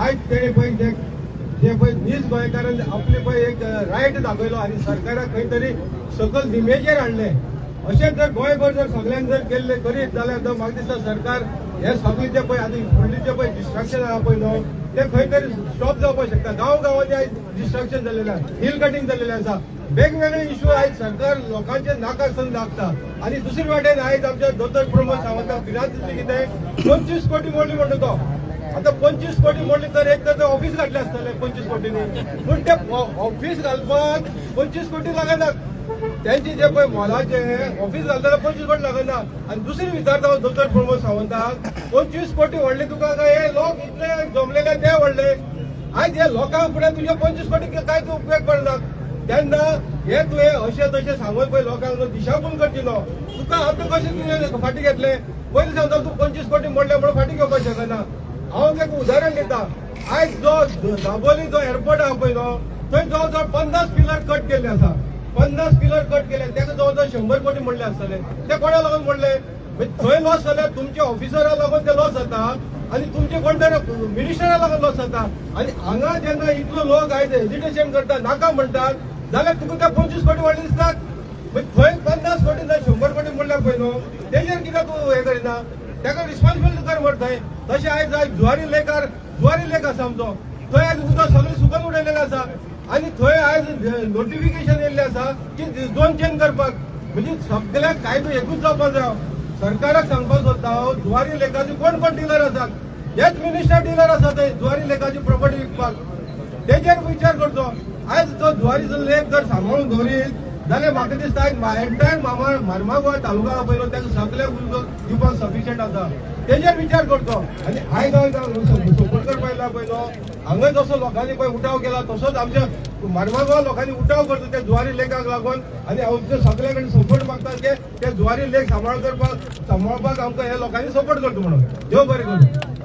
आयज तेणे पळय जे पळय नीज गोंयकारांनी आपले पळय एक रायट दाखयलो आनी सरकाराक खंय तरी सकल निमेचेर हाडले. अशें जर गोंयभर जर सगळ्यांनी जर केल्ले करीत जाल्यार म्हाका दिसता सरकार हे सगळे जे पळय आतां फुडली जे पळय डिस्ट्रक्शन आहा पळय न्हू ते खंय तरी स्टॉप जावपाक शकता. गांवांनी आयज डिस्ट्रक्शन जाल्लेलें आसा, हिल कटींग जाल्लेलें आसा, वेगवेगळे इश्यू आयज सरकार लोकांच्या नाकाक संद लागता. आनी दुसरे वाटेन आयज आमच्या दोतोर प्रमोद सावंताक फिनान्स कितें 25 कोटी मोडली म्हणटा तो. आता 25 कोटी मोडली तर एक तर ऑफिस घातले आसतले 25 कोटींनी, पूण ते ऑफिस घालपाक 25 कोटी लागनात. त्यांची जे पळय मोलाचे ऑफिस घालतना 25 कोटी लागना. आनी दुसरी विचारता दोतोर प्रमोद सावंताक 25 कोटी व्हडले तुका काय हे लोक इतले जमलेले ते व्हडले. आयज हे लोकांक फुडें तुजे 25 कोटी कांयच उपयोग पडनात. तेन्ना हे तुवें अशें तशें सांगून पळय लोकांक दिशाभूल करची न्हू. तुका आतां कशें तुवें फाटीं घेतले पयलीं सांगता तूं 25 कोटी मोडले म्हणून फाटीं घेवपाक शकना. हांव एक उदाहरण दिता. आयज जो दाबोली जो एअरपोर्ट आहा पळय न्हू थंय जवळ जवळ 50 पिलर कट केल्ले आसा. 50 पिलर कट केले ताका जवळ जवळ 100 कोटी मोडले आसतले. ते कोणा लागून मोडले? थंय लॉस जाल्यार तुमच्या ऑफिसरां लागून ते लॉस जाता आनी तुमचे कोण तरी मिनिस्टरां लागून लॉस जाता. आनी हांगा जेन्ना इतलो लोक आयज हेजिटेशन करता नाका म्हणटात जाल्यार तुका ते 25 कोटी व्हडले दिसतात. थंय 50 कोटी ना 100 कोटी मोडल्यार पळय न्हू तेजेर कित्याक तूं हें करिना? ताका रिस्पॉन्सिबल कर म्हण थंय. तशें आयज जुवारी लेक आसा आमचो थंय आयज उदक सगळें सुकून उडयलेलें आसा. आनी थंय आयज नोटिफिकेशन येयल्लें आसा की झोन चेंज करपाक. म्हणजे सगळ्याक कायदो एकूच जावपाक जाय. सरकाराक सांगपाक सोदता हांव जुवारी लेकाचे कोण कोण डिलर आसात हेच मिनिस्टर डिलर आसा थंय जुवारी लेकाची प्रॉपर्टी विकपाक. तेजेर विचार करचो. आयज तो जुवारी लेक जर सांबाळून दवरीत जाल्यार म्हाका दिसता आयज एंटायर मार्मागोवा तालुका आहा पळय ताका सगळ्याक उदक दिवपाक सफिशियंट आसा. तेजेर विचार करचो. आनी आयज हांव सपोर्ट करपाक येयला पळय न्हू हांगा जसो लोकांनी पळय उठाव केला तसोच आमच्या मार्मागोवा लोकांनी उठाव करता त्या जुवारी लेकाक लागून. आनी हांव सगळे कडेन सपोर्ट मागता की ते जुवारी लेक सांबाळपाक आमकां हे लोकांनी सपोर्ट करता म्हणून. देव बरें करूं.